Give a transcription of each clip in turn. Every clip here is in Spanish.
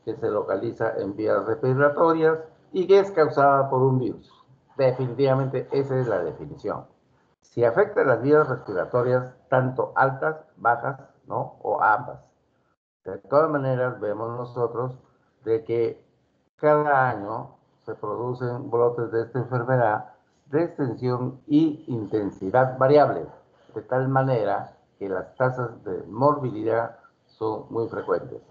que se localiza en vías respiratorias y que es causada por un virus. Definitivamente esa es la definición. Si afecta las vías respiratorias, tanto altas, bajas, ¿no? O ambas. De todas maneras, vemos nosotros de que cada año se producen brotes de esta enfermedad de extensión y intensidad variable, de tal manera que las tasas de morbilidad son muy frecuentes.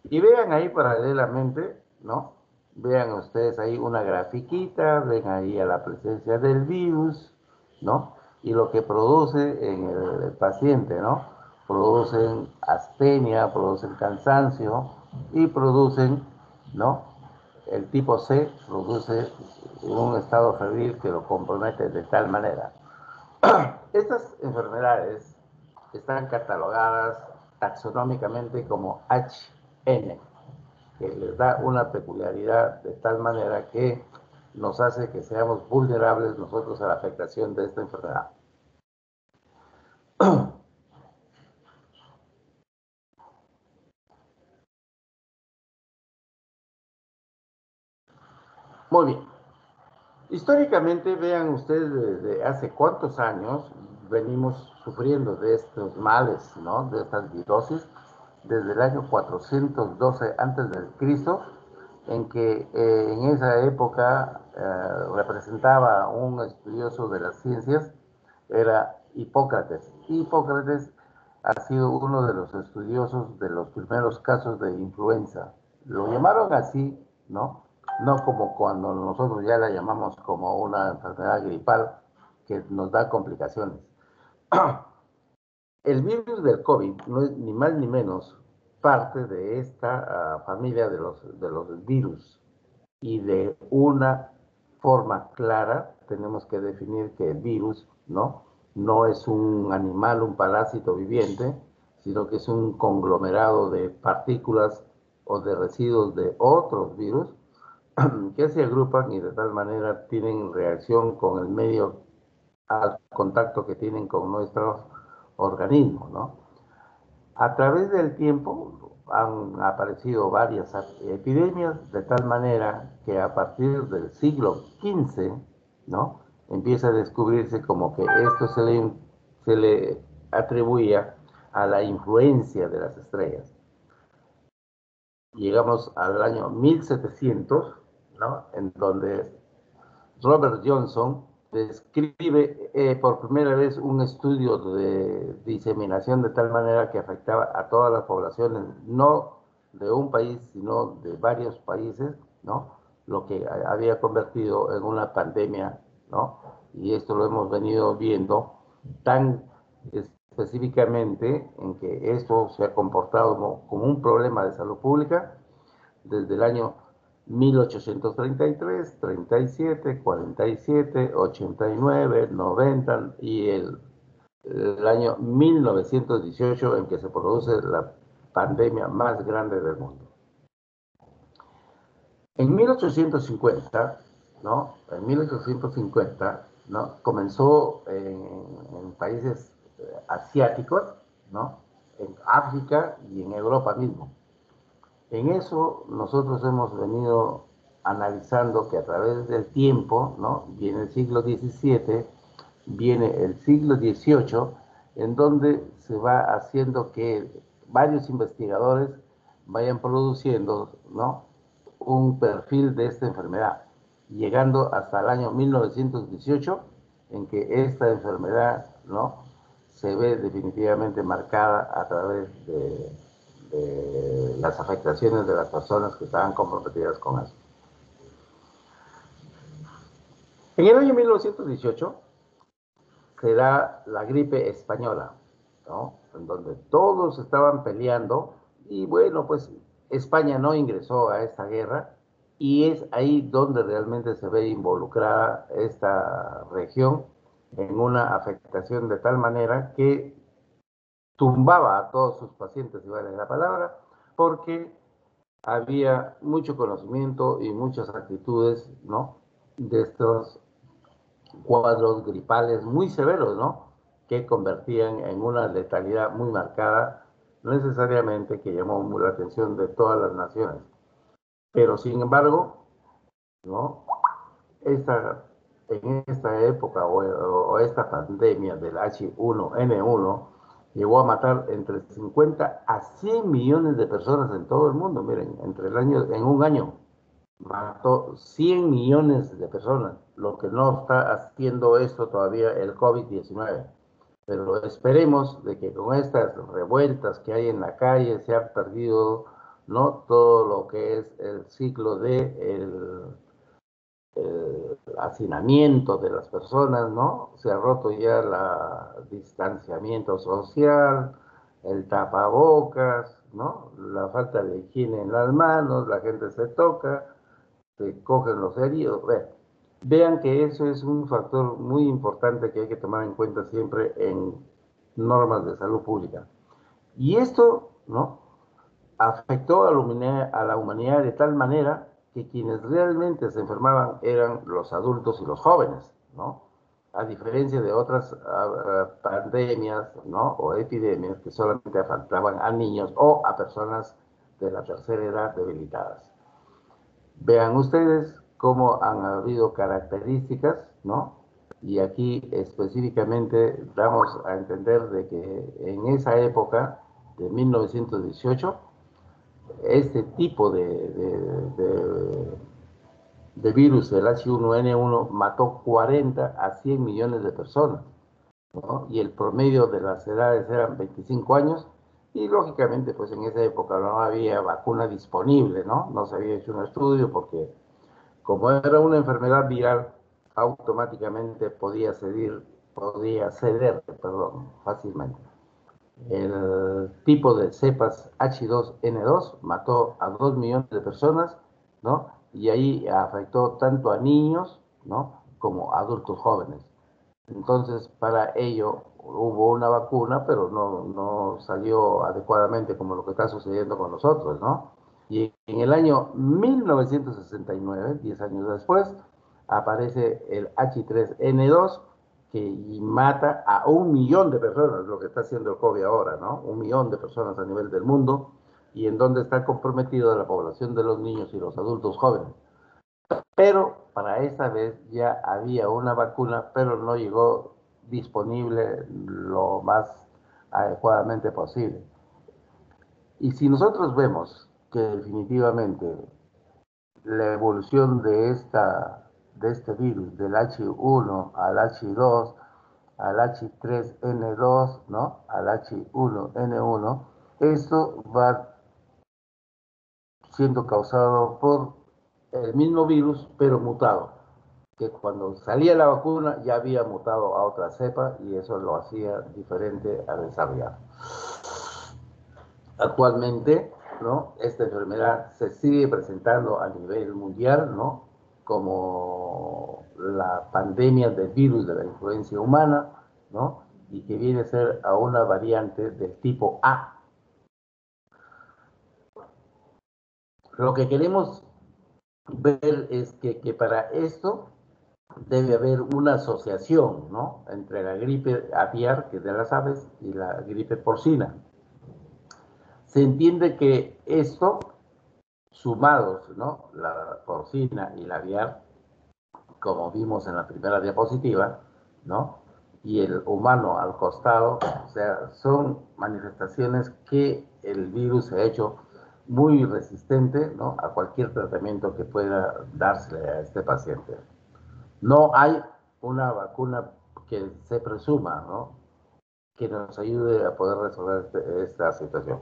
Y vean ahí paralelamente, ¿no? Vean ustedes ahí una grafiquita, ven ahí a la presencia del virus, ¿no? Y lo que produce en el paciente, ¿no? Producen astenia, producen cansancio y producen, ¿no? El tipo C produce un estado febril que lo compromete de tal manera. Estas enfermedades están catalogadas taxonómicamente como HN, que les da una peculiaridad de tal manera que nos hace que seamos vulnerables nosotros a la afectación de esta enfermedad. Muy bien. Históricamente, vean ustedes desde hace cuántos años venimos sufriendo de estos males, ¿no? De estas virosis, desde el año 412 antes del Cristo, en que en esa época representaba un estudioso de las ciencias, era Hipócrates. Hipócrates ha sido uno de los estudiosos de los primeros casos de influenza. Lo llamaron así, ¿no? No como cuando nosotros ya la llamamos como una enfermedad gripal que nos da complicaciones. El virus del COVID no es ni más ni menos parte de esta familia de los virus y de una forma clara tenemos que definir que el virus, ¿no? No es un animal, un parásito viviente, sino que es un conglomerado de partículas o de residuos de otros virus que se agrupan y de tal manera tienen reacción con el medio al contacto que tienen con nuestro organismo, ¿no? A través del tiempo han aparecido varias epidemias de tal manera que a partir del siglo XV, ¿no? Empieza a descubrirse como que esto se le atribuía a la influencia de las estrellas. Llegamos al año 1700, ¿no? En donde Robert Johnson describe por primera vez un estudio de diseminación de tal manera que afectaba a todas las poblaciones, no de un país, sino de varios países, ¿no? Lo que había convertido en una pandemia, ¿no? Y esto lo hemos venido viendo tan específicamente en que esto se ha comportado como un problema de salud pública desde el año 1833, 37, 47, 89, 90 y el año 1918 en que se produce la pandemia más grande del mundo. En 1850, ¿no? En 1850, ¿no? Comenzó en países asiáticos, ¿no? En África y en Europa mismo. En eso nosotros hemos venido analizando que a través del tiempo, ¿no? Viene el siglo XVII, viene el siglo XVIII, en donde se va haciendo que varios investigadores vayan produciendo, ¿no? Un perfil de esta enfermedad, llegando hasta el año 1918, en que esta enfermedad, ¿no? Se ve definitivamente marcada a través de las afectaciones de las personas que estaban comprometidas con eso. En el año 1918 se da la gripe española, ¿no? En donde todos estaban peleando y bueno, pues España no ingresó a esta guerra y es ahí donde realmente se ve involucrada esta región en una afectación de tal manera que tumbaba a todos sus pacientes, si vale la palabra, porque había mucho conocimiento y muchas actitudes, ¿no? De estos cuadros gripales muy severos, ¿no? Que convertían en una letalidad muy marcada no necesariamente que llamó la atención de todas las naciones. Pero sin embargo, ¿no? En esta época o esta pandemia del H1N1 llegó a matar entre 50 a 100 millones de personas en todo el mundo. Miren, en un año mató 100 millones de personas, lo que no está haciendo esto todavía el COVID-19. Pero esperemos de que con estas revueltas que hay en la calle se ha perdido, ¿no?, todo lo que es el ciclo de el hacinamiento de las personas, ¿no? Se ha roto ya el distanciamiento social, el tapabocas, ¿no? La falta de higiene en las manos, la gente se toca, se cogen los heridos. Vean que eso es un factor muy importante que hay que tomar en cuenta siempre en normas de salud pública. Y esto, ¿no?, afectó a la humanidad de tal manera que quienes realmente se enfermaban eran los adultos y los jóvenes, ¿no? A diferencia de otras pandemias, ¿no?, o epidemias que solamente afectaban a niños o a personas de la tercera edad debilitadas. Vean ustedes cómo han habido características, ¿no? Y aquí específicamente damos a entender de que en esa época de 1918, este tipo de virus, el H1N1, mató 40 a 100 millones de personas, ¿no? Y el promedio de las edades eran 25 años, y lógicamente, pues en esa época no había vacuna disponible, ¿no? No se había hecho un estudio porque, como era una enfermedad viral, automáticamente podía ceder, perdón, fácilmente. El tipo de cepas H2N2 mató a 2 millones de personas, ¿no? Y ahí afectó tanto a niños, ¿no?, como a adultos jóvenes. Entonces, para ello hubo una vacuna, pero no salió adecuadamente como lo que está sucediendo con nosotros, ¿no? Y en el año 1969, 10 años después, aparece el H3N2, que mata a 1 millón de personas, lo que está haciendo el COVID ahora, ¿no? 1 millón de personas a nivel del mundo, y en donde está comprometida la población de los niños y los adultos jóvenes. Pero para esta vez ya había una vacuna, pero no llegó disponible lo más adecuadamente posible. Y si nosotros vemos que definitivamente la evolución de este virus, del H1 al H2, al H3N2, ¿no?, al H1N1, esto va siendo causado por el mismo virus, pero mutado, que cuando salía la vacuna ya había mutado a otra cepa y eso lo hacía diferente a desarrollar. Actualmente, ¿no?, esta enfermedad se sigue presentando a nivel mundial, ¿no?, como la pandemia del virus de la influencia humana, ¿no?, y que viene a ser a una variante del tipo A. Lo que queremos ver es que para esto debe haber una asociación, ¿no?, entre la gripe aviar, que es de las aves, y la gripe porcina. Se entiende que esto, sumados, ¿no?, la porcina y la aviar, como vimos en la primera diapositiva, ¿no?, y el humano al costado, o sea, son manifestaciones que el virus se ha hecho muy resistente, ¿no?, a cualquier tratamiento que pueda dársele a este paciente. No hay una vacuna que se presuma, ¿no?, que nos ayude a poder resolver esta situación.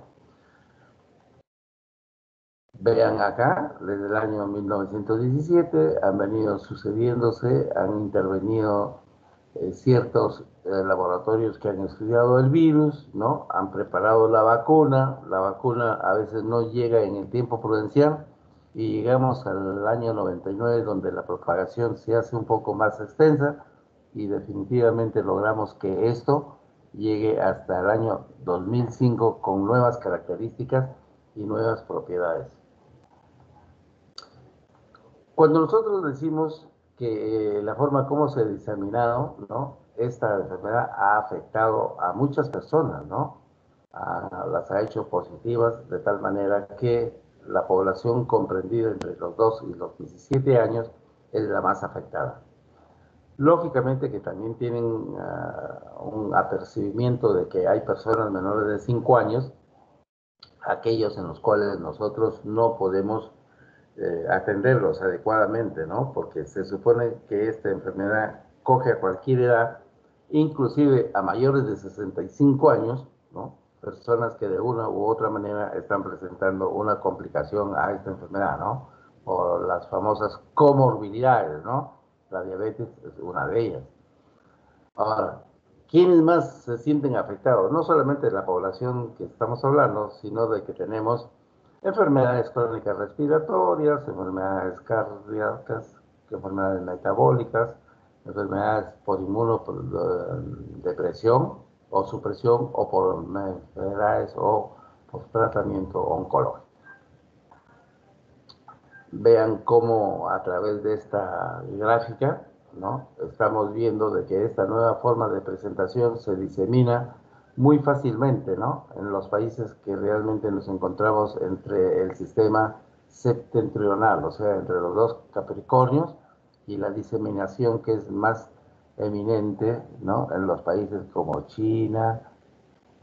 Vean acá, desde el año 1917 han venido sucediéndose, han intervenido ciertos laboratorios que han estudiado el virus, ¿no?, han preparado la vacuna a veces no llega en el tiempo prudencial, y llegamos al año 99, donde la propagación se hace un poco más extensa, y definitivamente logramos que esto llegue hasta el año 2005 con nuevas características y nuevas propiedades. Cuando nosotros decimos que la forma como se ha diseminado, ¿no?, esta enfermedad ha afectado a muchas personas, ¿no?, las ha hecho positivas, de tal manera que la población comprendida entre los 2 y los 17 años es la más afectada. Lógicamente que también tienen un apercibimiento de que hay personas menores de 5 años, aquellos en los cuales nosotros no podemos atenderlos adecuadamente, ¿no? Porque se supone que esta enfermedad coge a cualquier edad, inclusive a mayores de 65 años, ¿no? Personas que de una u otra manera están presentando una complicación a esta enfermedad, ¿no? O las famosas comorbilidades, ¿no? La diabetes es una de ellas. Ahora, ¿quiénes más se sienten afectados? No solamente la población que estamos hablando, sino de que tenemos enfermedades crónicas respiratorias, enfermedades cardíacas, enfermedades metabólicas, enfermedades por inmunodepresión o supresión o por enfermedades o por tratamiento oncológico. Vean cómo a través de esta gráfica, ¿no? Estamos viendo de que esta nueva forma de presentación se disemina muy fácilmente, ¿no? En los países que realmente nos encontramos entre el sistema septentrional, o sea, entre los dos Capricornios, y la diseminación que es más eminente, ¿no? En los países como China,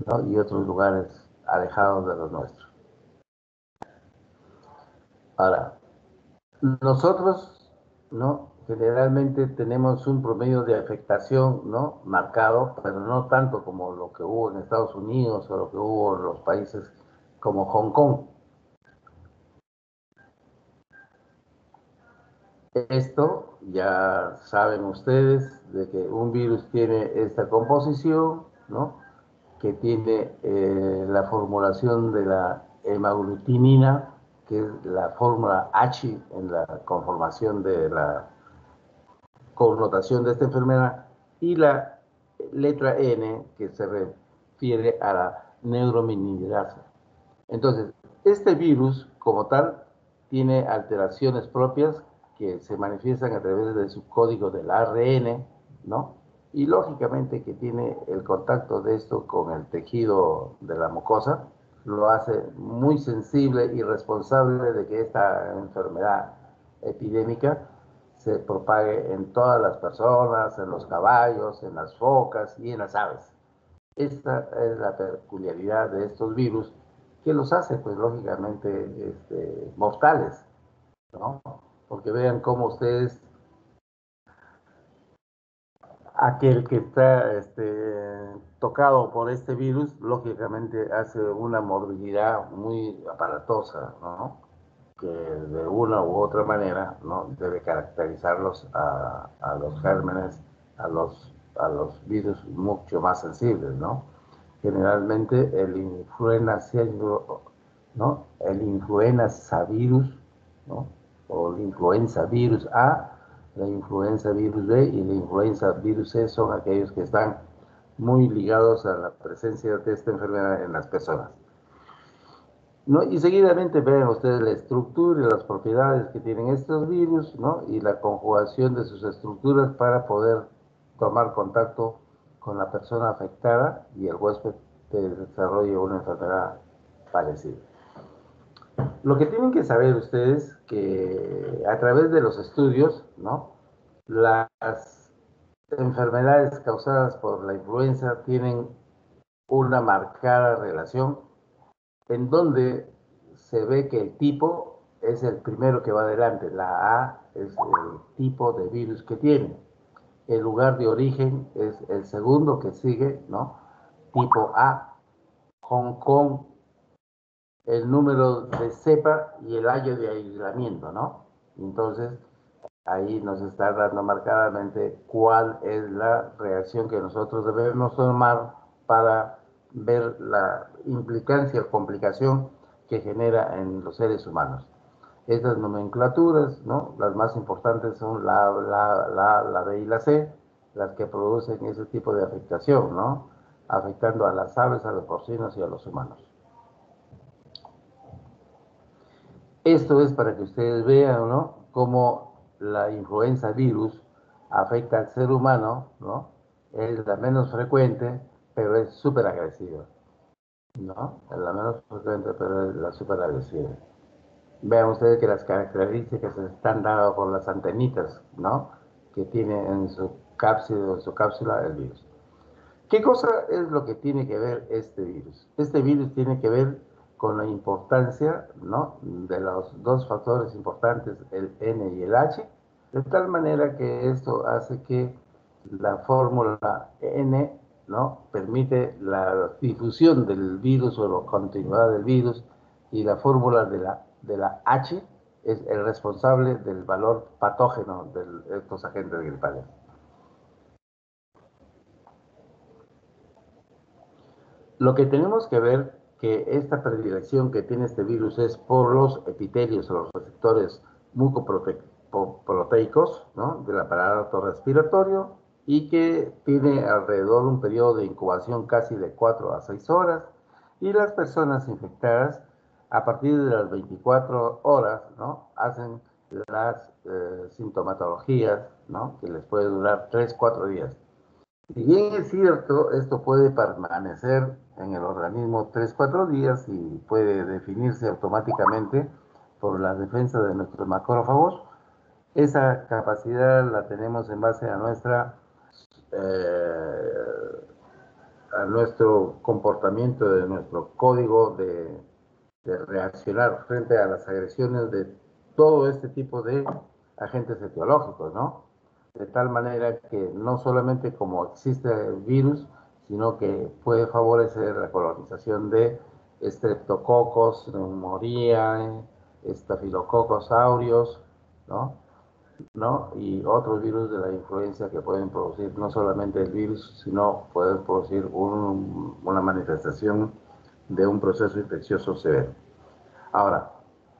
¿no? Y otros lugares alejados de los nuestros. Ahora, nosotros, ¿no? Generalmente tenemos un promedio de afectación, ¿no? Marcado, pero no tanto como lo que hubo en Estados Unidos o lo que hubo en los países como Hong Kong. Esto ya saben ustedes de que un virus tiene esta composición, ¿no? Que tiene la formulación de la hemaglutinina, que es la fórmula H en la conformación de la connotación de esta enfermedad, y la letra N, que se refiere a la neurominidasa. Entonces, este virus, como tal, tiene alteraciones propias que se manifiestan a través de su código del ARN, ¿no? Y lógicamente que tiene el contacto de esto con el tejido de la mucosa, lo hace muy sensible y responsable de que esta enfermedad epidémica se propague en todas las personas, en los caballos, en las focas y en las aves. Esta es la peculiaridad de estos virus que los hace, pues lógicamente, mortales, ¿no? Porque vean cómo ustedes, aquel que está tocado por este virus, lógicamente hace una morbilidad muy aparatosa, ¿no? Que de una u otra manera, ¿no? Debe caracterizarlos a los gérmenes, a los virus mucho más sensibles, ¿no? Generalmente el influenza, ¿no? El influenza virus, ¿no? O el influenza virus A, la influenza virus B y la influenza virus C son aquellos que están muy ligados a la presencia de esta enfermedad en las personas, ¿no? Y seguidamente vean ustedes la estructura y las propiedades que tienen estos virus, ¿no? Y la conjugación de sus estructuras para poder tomar contacto con la persona afectada y el huésped que desarrolle una enfermedad parecida. Lo que tienen que saber ustedes que a través de los estudios, ¿no? Las enfermedades causadas por la influenza tienen una marcada relación en donde se ve que el tipo es el primero que va adelante. La A es el tipo de virus que tiene. El lugar de origen es el segundo que sigue, ¿no? Tipo A, Hong Kong, el número de cepa y el año de aislamiento, ¿no? Entonces, ahí nos está dando marcadamente cuál es la reacción que nosotros debemos tomar para ver la implicancia o complicación que genera en los seres humanos. Estas nomenclaturas, ¿no? Las más importantes son la B y la C, las que producen ese tipo de afectación, ¿no? Afectando a las aves, a los porcinos y a los humanos. Esto es para que ustedes vean, ¿no? Cómo la influenza virus afecta al ser humano, ¿no? Es la menos frecuente, pero es súper agresiva. ¿no? Es la menos frecuente, pero es la superagresiva. Vean ustedes que las características están dadas por las antenitas, ¿no? Que tiene en su cápsula el virus. ¿Qué cosa es lo que tiene que ver este virus? Este virus tiene que ver con la importancia, ¿no?, de los dos factores importantes, el N y el H, de tal manera que esto hace que la fórmula N, ¿no?, permite la difusión del virus o la continuidad del virus, y la fórmula de la H es el responsable del valor patógeno de estos agentes gripales. Lo que tenemos que ver que esta predilección que tiene este virus es por los epitelios o los receptores mucoproteicos, ¿no?, del aparato respiratorio, y que tiene alrededor un periodo de incubación casi de 4 a 6 horas, y las personas infectadas a partir de las 24 horas, ¿no?, hacen las sintomatologías, ¿no?, que les puede durar 3, 4 días. Si bien es cierto, esto puede permanecer en el organismo 3, 4 días y puede definirse automáticamente por la defensa de nuestros macrófagos, esa capacidad la tenemos en base a nuestro comportamiento, de nuestro código de reaccionar frente a las agresiones de todo este tipo de agentes etiológicos, ¿no? De tal manera que no solamente como existe el virus, sino que puede favorecer la colonización de estreptococos, neumonía, estafilococos aureus, ¿no? ¿No? Y otros virus de la influenza que pueden producir no solamente el virus, sino pueden producir una manifestación de un proceso infeccioso severo. Ahora,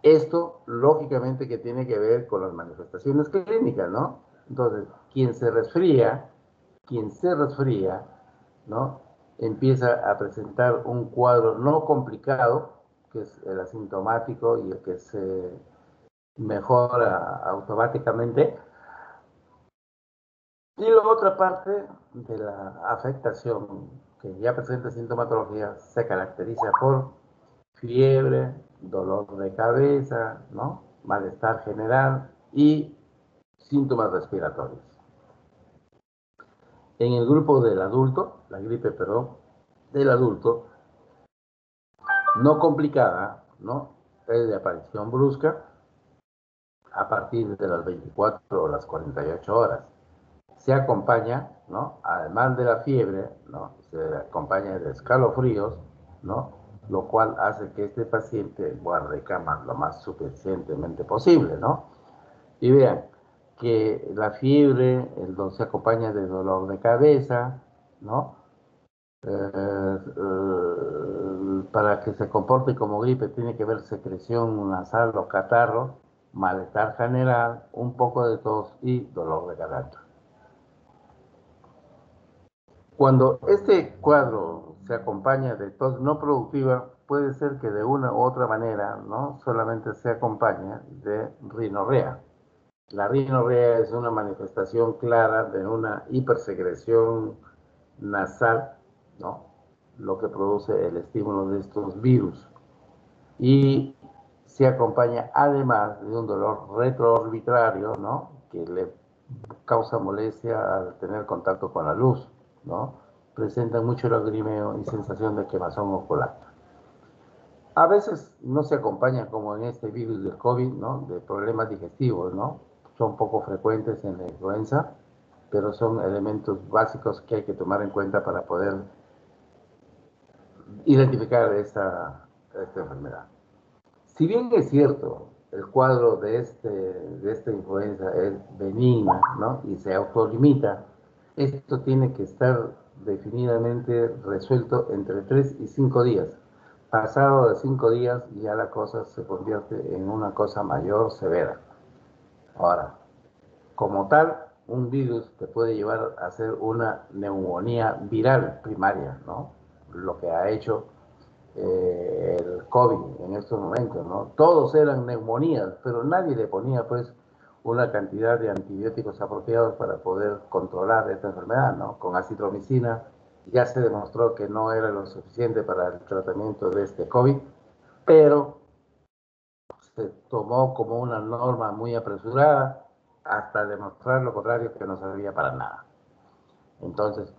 esto lógicamente que tiene que ver con las manifestaciones clínicas, ¿no? Entonces, quien se resfría, ¿no?, empieza a presentar un cuadro no complicado, que es el asintomático y el que se mejora automáticamente. Y la otra parte de la afectación que ya presenta sintomatología se caracteriza por fiebre, dolor de cabeza, ¿no?, malestar general y síntomas respiratorios. En el grupo del adulto, la gripe, perdón, del adulto, no complicada, ¿no?, es de aparición brusca a partir de las 24 o las 48 horas. Se acompaña, ¿no?, además de la fiebre, ¿no?, se acompaña de escalofríos, ¿no?, lo cual hace que este paciente guarde cama lo más suficientemente posible, ¿no? Y vean que la fiebre se acompaña de dolor de cabeza, ¿no? Para que se comporte como gripe tiene que haber secreción nasal o catarro, malestar general, un poco de tos y dolor de garganta. Cuando este cuadro se acompaña de tos no productiva, puede ser que de una u otra manera, ¿no?, solamente se acompañe de rinorrea. La rinorrea es una manifestación clara de una hipersecreción nasal, ¿no?, lo que produce el estímulo de estos virus. Y se acompaña además de un dolor retroorbitario, ¿no?, que le causa molestia al tener contacto con la luz, ¿no? Presenta mucho lagrimeo y sensación de quemazón ocular. A veces no se acompaña, como en este virus del COVID, ¿no?, de problemas digestivos, ¿no? Son poco frecuentes en la influenza, pero son elementos básicos que hay que tomar en cuenta para poder identificar esta enfermedad. Si bien es cierto, el cuadro de esta influenza es benigna, ¿no?, y se autolimita, esto tiene que estar definidamente resuelto entre 3 y 5 días. Pasado de 5 días, ya la cosa se convierte en una cosa mayor, severa. Ahora, como tal, un virus te puede llevar a hacer una neumonía viral primaria, ¿no? Lo que ha hecho el COVID en estos momentos, ¿no? Todos eran neumonías, pero nadie le ponía, pues, una cantidad de antibióticos apropiados para poder controlar esta enfermedad, ¿no? Con acitromicina ya se demostró que no era lo suficiente para el tratamiento de este COVID, pero se tomó como una norma muy apresurada hasta demostrar lo contrario, que no servía para nada. Entonces,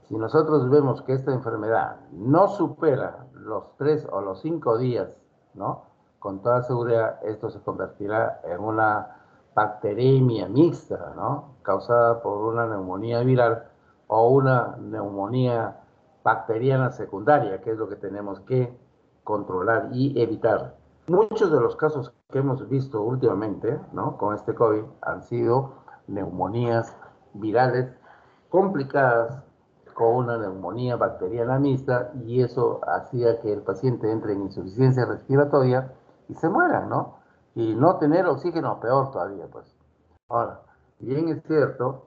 si nosotros vemos que esta enfermedad no supera los 3 o los 5 días, ¿no? Con toda seguridad esto se convertirá en una bacteremia mixta, ¿no? Causada por una neumonía viral o una neumonía bacteriana secundaria, que es lo que tenemos que controlar y evitar. Muchos de los casos que hemos visto últimamente, ¿no? Con este COVID han sido neumonías virales complicadas con una neumonía bacteriana mixta, y eso hacía que el paciente entre en insuficiencia respiratoria y se muera, ¿no? Y no tener oxígeno, peor todavía, pues. Ahora, bien es cierto,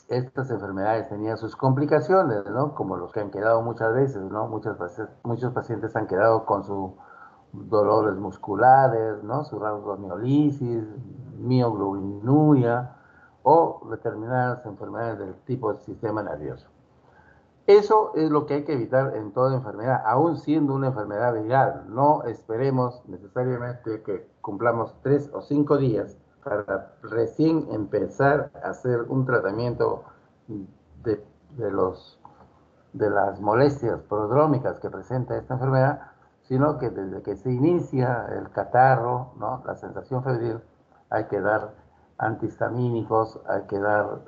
estas enfermedades tenían sus complicaciones, ¿no? Como los que han quedado muchas veces, ¿no? Muchos pacientes han quedado con sus dolores musculares, ¿no? Su rhabdomiolisis, mioglobinuria o determinadas enfermedades del tipo del sistema nervioso. Eso es lo que hay que evitar en toda enfermedad, aún siendo una enfermedad viral. No esperemos necesariamente que cumplamos 3 o 5 días para recién empezar a hacer un tratamiento de, de los, de las molestias prodrómicas que presenta esta enfermedad, sino que desde que se inicia el catarro, ¿no? La sensación febril, hay que dar antihistamínicos, hay que dar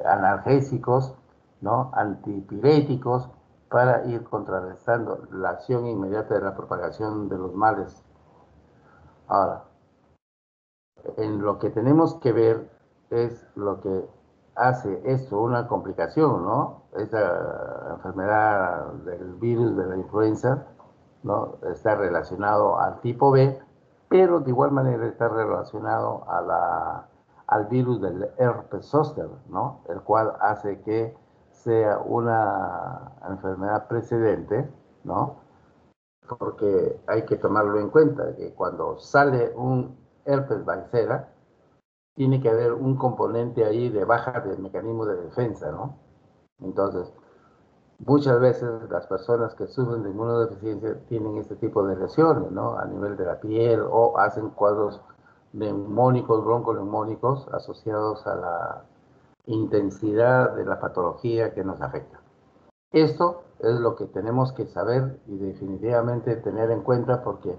analgésicos, ¿no? Antipiréticos, para ir contrarrestando la acción inmediata de la propagación de los males. Ahora, en lo que tenemos que ver es lo que hace esto una complicación, ¿no? Esta enfermedad del virus de la influenza, ¿no? Está relacionado al tipo B, pero de igual manera está relacionado al virus del herpes zóster, ¿no? El cual hace que sea una enfermedad precedente, ¿no? Porque hay que tomarlo en cuenta, que cuando sale un herpes varicela, tiene que haber un componente ahí de baja del mecanismo de defensa, ¿no? Entonces, muchas veces las personas que sufren de inmunodeficiencia tienen este tipo de lesiones, ¿no? A nivel de la piel, o hacen cuadros neumónicos, bronconeumónicos, asociados a la intensidad de la patología que nos afecta. Esto es lo que tenemos que saber y definitivamente tener en cuenta, porque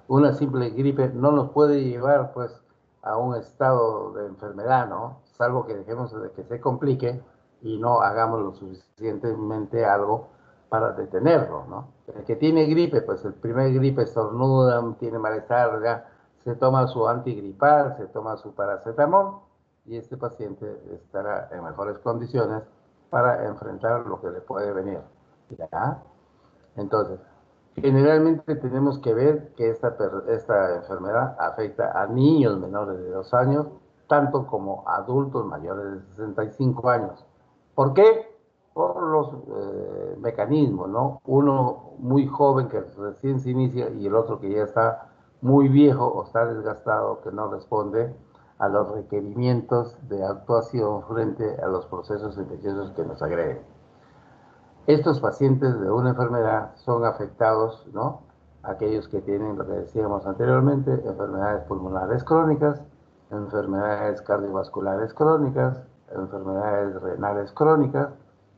una simple gripe no nos puede llevar pues a un estado de enfermedad, ¿no? Salvo que dejemos de que se complique y no hagamos lo suficientemente algo para detenerlo, ¿no? El que tiene gripe, pues el primer gripe estornuda, tiene malestar, ya se toma su antigripal, se toma su paracetamol, y este paciente estará en mejores condiciones para enfrentar lo que le puede venir, ¿ya? Entonces, generalmente tenemos que ver que esta enfermedad afecta a niños menores de 2 años, tanto como adultos mayores de 65 años. ¿Por qué? Por los mecanismos, ¿no? Uno muy joven que recién se inicia, y el otro que ya está muy viejo o está desgastado, que no responde a los requerimientos de actuación frente a los procesos infecciosos que nos agreden. Estos pacientes de una enfermedad son afectados, ¿no? Aquellos que tienen, lo que decíamos anteriormente, enfermedades pulmonares crónicas, enfermedades cardiovasculares crónicas, enfermedades renales crónicas,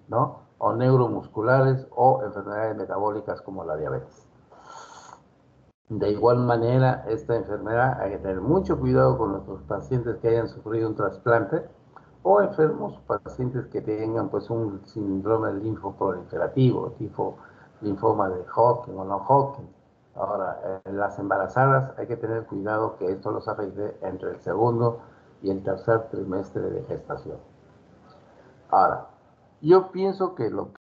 ¿no? O neuromusculares, o enfermedades metabólicas como la diabetes. De igual manera, esta enfermedad hay que tener mucho cuidado con nuestros pacientes que hayan sufrido un trasplante, o enfermos, pacientes que tengan pues un síndrome linfoproliferativo, tipo linfoma de Hodgkin o no Hodgkin. Ahora, en las embarazadas hay que tener cuidado que esto los afecte entre el segundo y el tercer trimestre de gestación. Ahora, yo pienso que lo que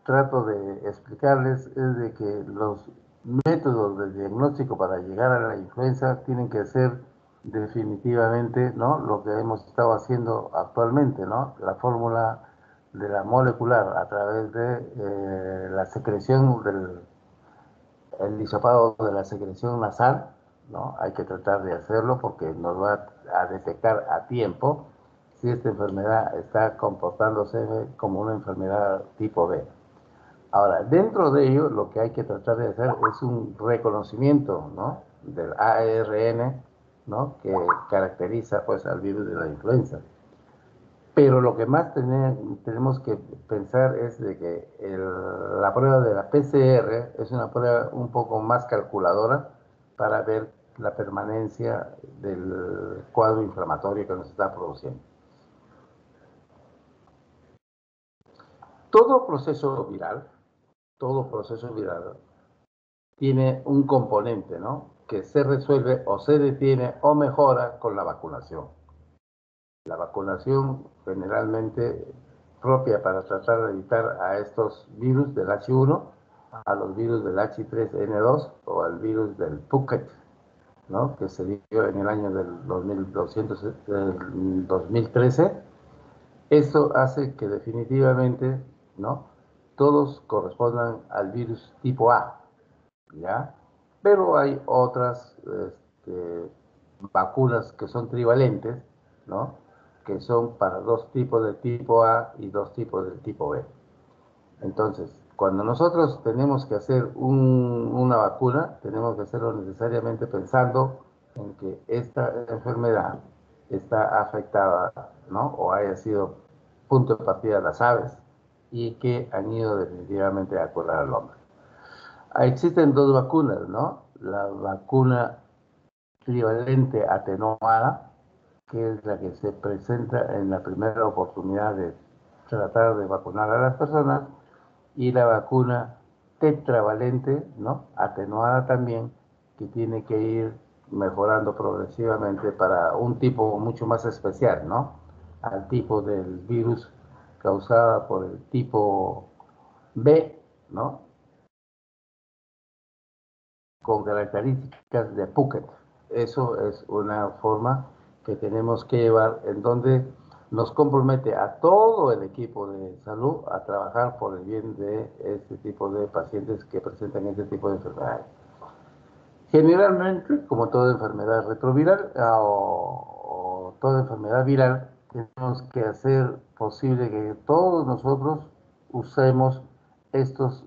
trato de explicarles es de que los métodos de diagnóstico para llegar a la influenza tienen que ser definitivamente, ¿no?, lo que hemos estado haciendo actualmente, ¿no? La fórmula de la molecular a través de la secreción el hisopado de la secreción nasal, ¿no? Hay que tratar de hacerlo porque nos va a detectar a tiempo si esta enfermedad está comportándose como una enfermedad tipo B. Ahora, dentro de ello, lo que hay que tratar de hacer es un reconocimiento, ¿no?, del ARN, ¿no?, que caracteriza, pues, al virus de la influenza. Pero lo que más tenemos que pensar es de que la prueba de la PCR es una prueba un poco más calculadora para ver la permanencia del cuadro inflamatorio que nos está produciendo. Todo proceso viral tiene un componente, ¿no?, que se resuelve o se detiene o mejora con la vacunación. La vacunación generalmente propia para tratar de evitar a estos virus del H1, a los virus del H3N2 o al virus del Phuket, ¿no?, que se dio en el año del 2013. Eso hace que definitivamente, ¿no?, todos correspondan al virus tipo A, ¿ya? Pero hay otras vacunas que son trivalentes, ¿no?, que son para dos tipos de tipo A y dos tipos del tipo B. Entonces, cuando nosotros tenemos que hacer una vacuna, tenemos que hacerlo necesariamente pensando en que esta enfermedad está afectada, ¿no?, o haya sido punto de partida de las aves y que han ido definitivamente a curar al hombre. Existen dos vacunas, ¿no? La vacuna trivalente atenuada, que es la que se presenta en la primera oportunidad de tratar de vacunar a las personas, y la vacuna tetravalente, ¿no?, atenuada también, que tiene que ir mejorando progresivamente para un tipo mucho más especial, ¿no?, al tipo del virus causada por el tipo B, ¿no?, con características de Phuket. Eso es una forma que tenemos que llevar en donde nos compromete a todo el equipo de salud a trabajar por el bien de este tipo de pacientes que presentan este tipo de enfermedades. Generalmente, como toda enfermedad retroviral o toda enfermedad viral, tenemos que hacer posible que todos nosotros usemos estos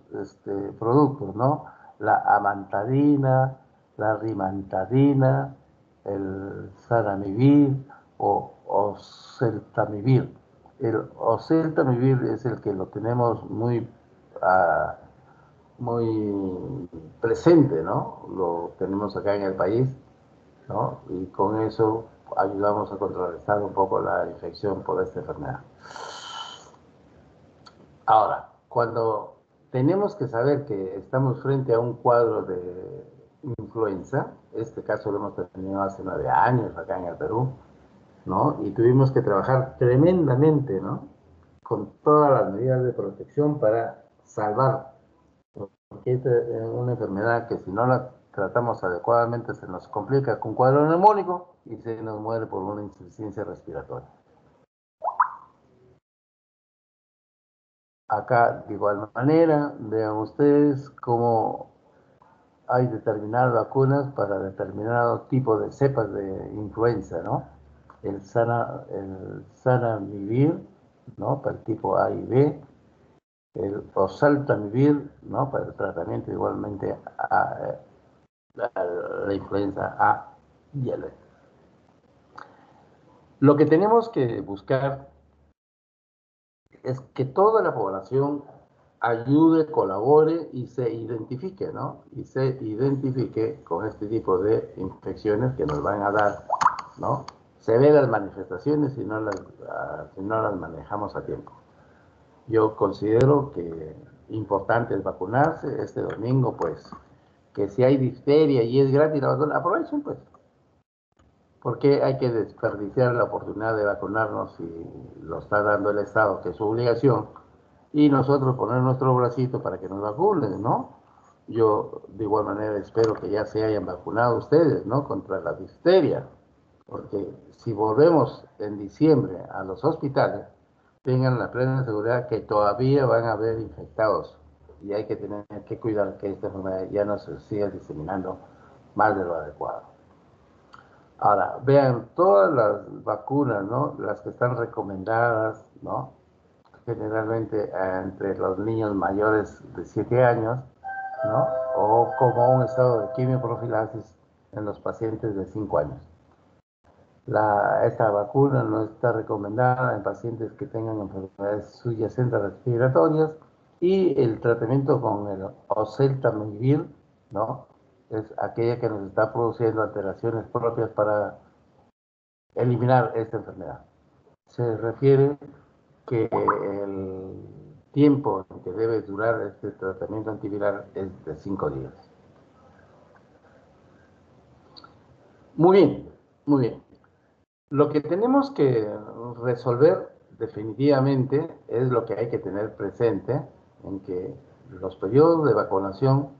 productos, ¿no? La amantadina, la rimantadina, el zanamivir o oseltamivir. El oseltamivir es el que lo tenemos muy presente, ¿no? Lo tenemos acá en el país, ¿no? Y con eso ayudamos a contrarrestar un poco la infección por esta enfermedad. Ahora, cuando tenemos que saber que estamos frente a un cuadro de influenza, este caso lo hemos tenido hace 9 años acá en el Perú, ¿no? Y tuvimos que trabajar tremendamente, ¿no?, con todas las medidas de protección para salvar, porque esta es una enfermedad que si no la tratamos adecuadamente se nos complica con cuadro neumónico y se nos muere por una insuficiencia respiratoria. Acá, de igual manera, vean ustedes cómo hay determinadas vacunas para determinado tipo de cepas de influenza, ¿no? El Zanamivir, ¿no?, para el tipo A y B, el Oseltamivir, ¿no?, para el tratamiento igualmente a la influenza A y el B. Lo que tenemos que buscar es que toda la población ayude, colabore y se identifique, ¿no? Y se identifique con este tipo de infecciones que nos van a dar, ¿no?, severas manifestaciones si no las manejamos a tiempo. Yo considero que importante es vacunarse. Este domingo, pues, que si hay difteria y es gratis la vacuna, aprovechen, pues. Porque hay que desperdiciar la oportunidad de vacunarnos si lo está dando el Estado, que es su obligación, y nosotros poner nuestro bracito para que nos vacunen, ¿no? Yo, de igual manera, espero que ya se hayan vacunado ustedes, ¿no?, contra la difteria, porque si volvemos en diciembre a los hospitales, tengan la plena seguridad que todavía van a haber infectados y hay que tener que cuidar que esta enfermedad ya no se siga diseminando más de lo adecuado. Ahora, vean todas las vacunas, ¿no? Las que están recomendadas, ¿no? Generalmente entre los niños mayores de 7 años, ¿no? O como un estado de quimioprofilaxis en los pacientes de 5 años. Esta vacuna no está recomendada en pacientes que tengan enfermedades subyacentes respiratorias y el tratamiento con el oseltamivir, ¿no? Es aquella que nos está produciendo alteraciones propias para eliminar esta enfermedad. Se refiere que el tiempo que debe durar este tratamiento antiviral es de 5 días. Muy bien, muy bien. Lo que tenemos que resolver definitivamente es lo que hay que tener presente, en que los periodos de vacunación,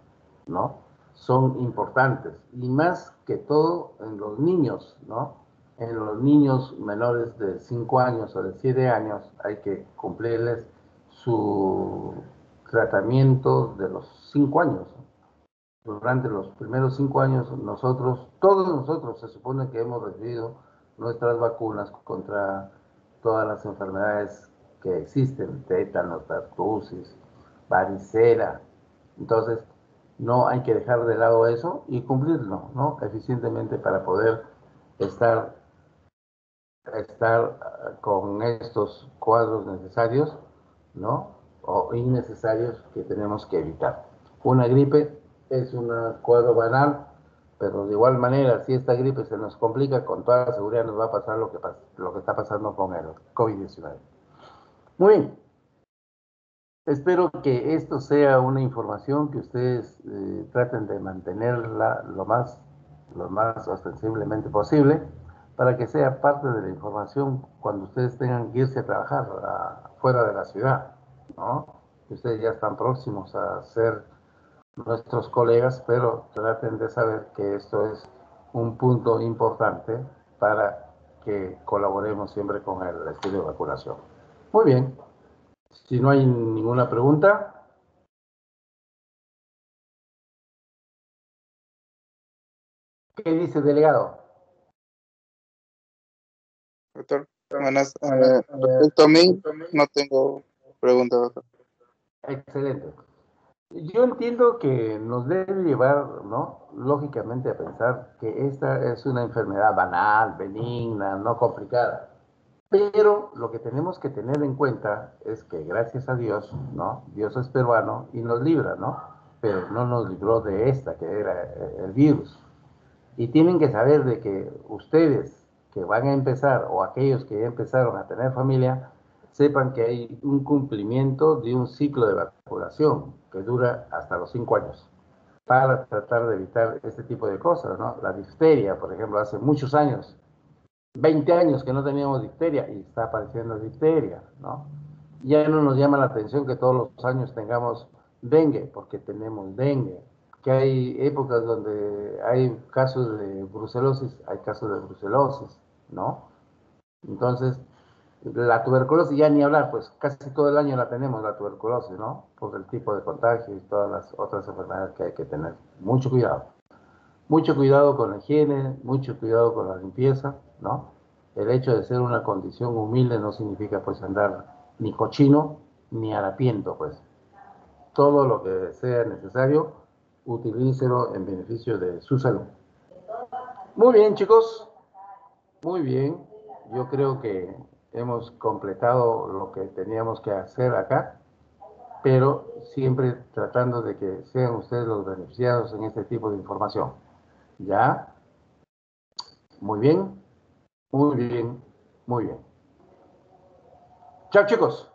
¿no? Son importantes, y más que todo en los niños, ¿no? En los niños menores de 5 años o de 7 años hay que cumplirles su tratamiento de los 5 años. Durante los primeros 5 años todos nosotros se supone que hemos recibido nuestras vacunas contra todas las enfermedades que existen, tétanos, pertussis, varicela. Entonces, no hay que dejar de lado eso y cumplirlo, ¿no? Eficientemente para poder estar, con estos cuadros necesarios, ¿no? O innecesarios que tenemos que evitar. Una gripe es un cuadro banal, pero de igual manera, si esta gripe se nos complica, con toda seguridad nos va a pasar lo que está pasando con el COVID-19. Muy bien. Espero que esto sea una información que ustedes traten de mantenerla lo más ostensiblemente posible, para que sea parte de la información cuando ustedes tengan que irse a trabajar fuera de la ciudad, ¿no? Ustedes ya están próximos a ser nuestros colegas, pero traten de saber que esto es un punto importante para que colaboremos siempre con el estudio de vacunación. Muy bien. Si no hay ninguna pregunta, ¿qué dice, delegado? Doctor, buenas. Respecto a mí, no tengo pregunta, doctor. Excelente. Yo entiendo que nos debe llevar, ¿no? Lógicamente a pensar que esta es una enfermedad banal, benigna, no complicada. Pero lo que tenemos que tener en cuenta es que gracias a Dios, ¿no? Dios es peruano y nos libra, ¿no? Pero no nos libró de esta, que era el virus. Y tienen que saber de que ustedes que van a empezar o aquellos que ya empezaron a tener familia, sepan que hay un cumplimiento de un ciclo de vacunación que dura hasta los 5 años para tratar de evitar este tipo de cosas, ¿no? La difteria, por ejemplo, hace muchos años, 20 años que no teníamos difteria y está apareciendo difteria, ¿no? Ya no nos llama la atención que todos los años tengamos dengue, porque tenemos dengue, que hay épocas donde hay casos de brucelosis, hay casos de brucelosis, ¿no? Entonces, la tuberculosis ya ni hablar, pues casi todo el año la tenemos, la tuberculosis, ¿no? Por el tipo de contagio y todas las otras enfermedades que hay que tener. Mucho cuidado. Mucho cuidado con la higiene, mucho cuidado con la limpieza, ¿no? El hecho de ser una condición humilde no significa pues andar ni cochino ni harapiento, pues. Todo lo que sea necesario, utilícelo en beneficio de su salud. Muy bien, chicos. Muy bien. Yo creo que hemos completado lo que teníamos que hacer acá, pero siempre tratando de que sean ustedes los beneficiados en este tipo de información. ¿Ya? Muy bien. Muy bien, muy bien. Chao, chicos.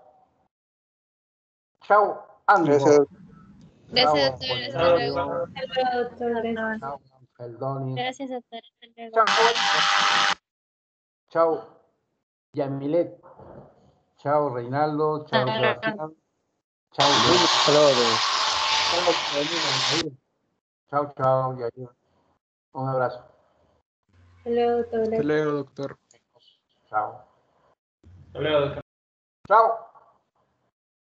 Chao, Gracias. Ango. Chao, Gracias, doctor. Hasta luego. Apolinario. Chao, Angeldoni. Gracias, doctor. Hasta luego. Chao, chao, Yamilet. Chao, Reinaldo. Chao, Sebastián. Chao, Luis. Chao, chao, Yair. Un abrazo. Hasta luego, doctor. Chao. Hasta luego, doctor. Chao.